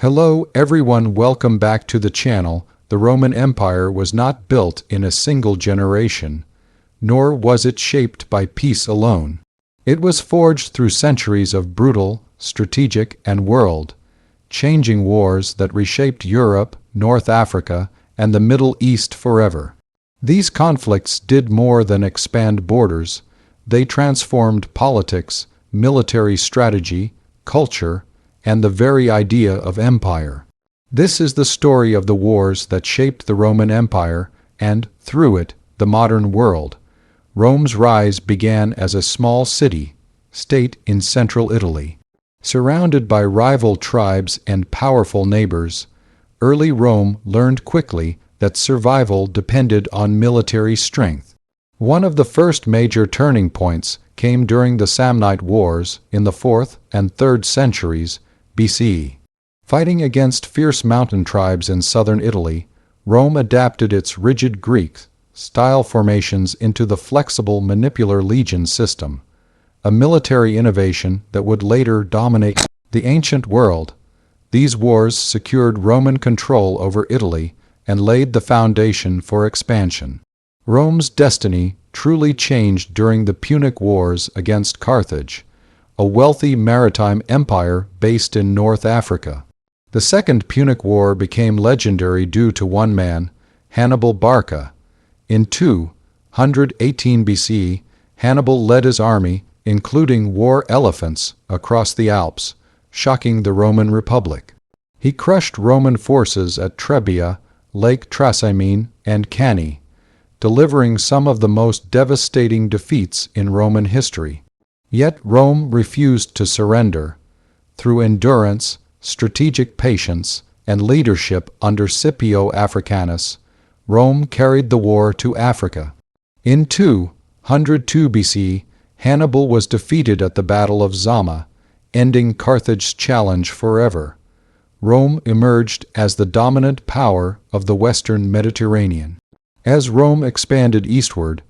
Hello everyone, welcome back to the channel. The Roman Empire was not built in a single generation, nor was it shaped by peace alone. It was forged through centuries of brutal, strategic, and world-changing wars that reshaped Europe, North Africa, and the Middle East forever. These conflicts did more than expand borders. They transformed politics, military strategy, culture, and the very idea of empire. This is the story of the wars that shaped the Roman Empire and, through it, the modern world. Rome's rise began as a small city-state in central Italy. Surrounded by rival tribes and powerful neighbors, early Rome learned quickly that survival depended on military strength. One of the first major turning points came during the Samnite Wars in the 4th and 3rd centuries BCE. Fighting against fierce mountain tribes in southern Italy, Rome adapted its rigid Greek-style formations into the flexible manipular legion system, a military innovation that would later dominate the ancient world. These wars secured Roman control over Italy and laid the foundation for expansion. Rome's destiny truly changed during the Punic Wars against Carthage, a wealthy maritime empire based in North Africa. The Second Punic War became legendary due to one man, Hannibal Barca. In 218 BC, Hannibal led his army, including war elephants, across the Alps, shocking the Roman Republic. He crushed Roman forces at Trebia, Lake Trasimene, and Cannae, delivering some of the most devastating defeats in Roman history. Yet Rome refused to surrender. Through endurance, strategic patience, and leadership under Scipio Africanus, Rome carried the war to Africa. In 202 BC, Hannibal was defeated at the Battle of Zama, ending Carthage's challenge forever. Rome emerged as the dominant power of the Western Mediterranean. As Rome expanded eastward,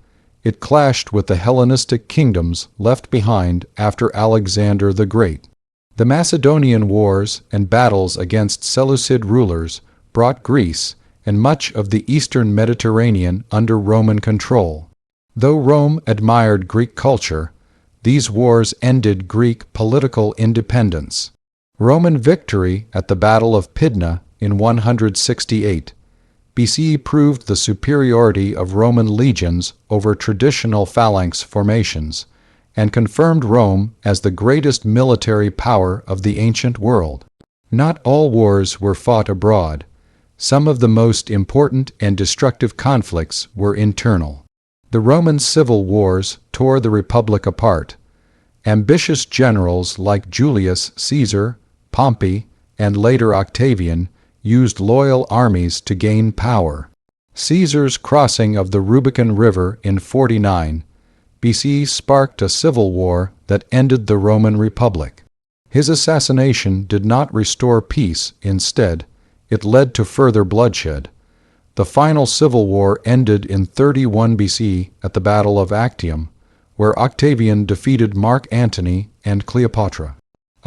it clashed with the Hellenistic kingdoms left behind after Alexander the Great. The Macedonian Wars and battles against Seleucid rulers brought Greece and much of the eastern Mediterranean under Roman control. Though Rome admired Greek culture, these wars ended Greek political independence. Roman victory at the Battle of Pydna in 168 BC proved the superiority of Roman legions over traditional phalanx formations and confirmed Rome as the greatest military power of the ancient world. Not all wars were fought abroad. Some of the most important and destructive conflicts were internal. The Roman civil wars tore the Republic apart. Ambitious generals like Julius Caesar, Pompey, and later Octavian used loyal armies to gain power. Caesar's crossing of the Rubicon River in 49 BC sparked a civil war that ended the Roman Republic. His assassination did not restore peace. Instead, it led to further bloodshed. The final civil war ended in 31 BC at the Battle of Actium, where Octavian defeated Mark Antony and Cleopatra.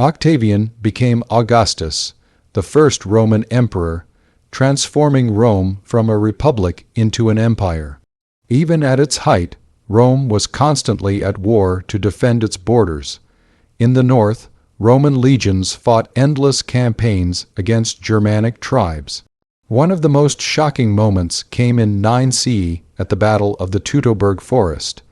Octavian became Augustus, the first Roman emperor, transforming Rome from a republic into an empire. Even at its height, Rome was constantly at war to defend its borders. In the north, Roman legions fought endless campaigns against Germanic tribes. One of the most shocking moments came in 9 CE at the Battle of the Teutoburg Forest,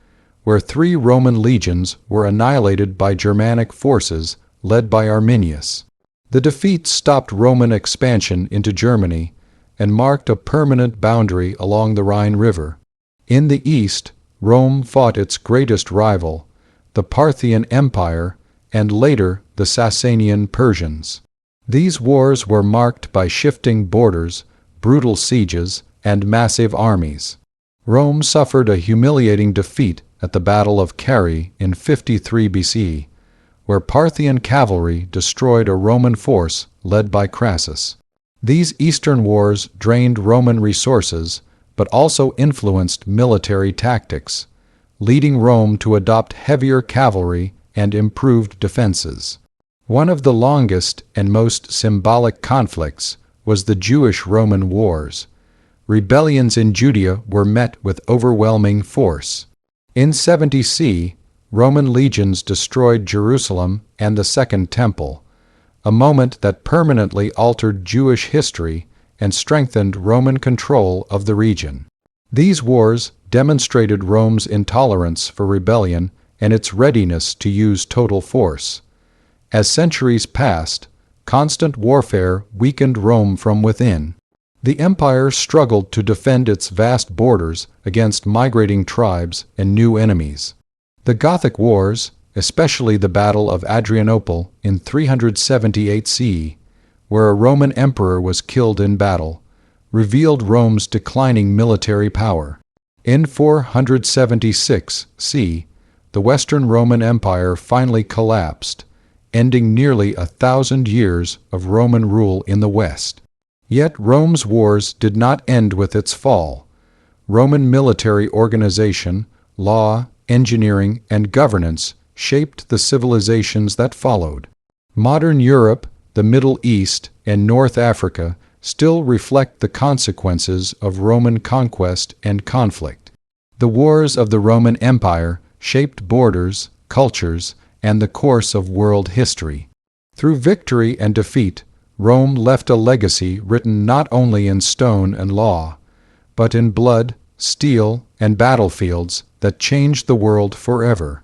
where 3 Roman legions were annihilated by Germanic forces led by Arminius. The defeat stopped Roman expansion into Germany and marked a permanent boundary along the Rhine River. In the east, Rome fought its greatest rival, the Parthian Empire, and later the Sasanian Persians. These wars were marked by shifting borders, brutal sieges, and massive armies. Rome suffered a humiliating defeat at the Battle of Carrhae in 53 BC, where Parthian cavalry destroyed a Roman force led by Crassus. These eastern wars drained Roman resources, but also influenced military tactics, leading Rome to adopt heavier cavalry and improved defenses. One of the longest and most symbolic conflicts was the Jewish-Roman Wars. Rebellions in Judea were met with overwhelming force. In 70 C, Roman legions destroyed Jerusalem and the Second Temple, a moment that permanently altered Jewish history and strengthened Roman control of the region. These wars demonstrated Rome's intolerance for rebellion and its readiness to use total force. As centuries passed, constant warfare weakened Rome from within. The empire struggled to defend its vast borders against migrating tribes and new enemies. The Gothic Wars, especially the Battle of Adrianople in 378 CE, where a Roman emperor was killed in battle, revealed Rome's declining military power. In 476 CE, the Western Roman Empire finally collapsed, ending nearly 1,000 years of Roman rule in the West. Yet Rome's wars did not end with its fall. Roman military organization, law, engineering, and governance shaped the civilizations that followed. Modern Europe, the Middle East, and North Africa still reflect the consequences of Roman conquest and conflict. The wars of the Roman Empire shaped borders, cultures, and the course of world history. Through victory and defeat, Rome left a legacy written not only in stone and law, but in blood, steel, and battlefields that changed the world forever.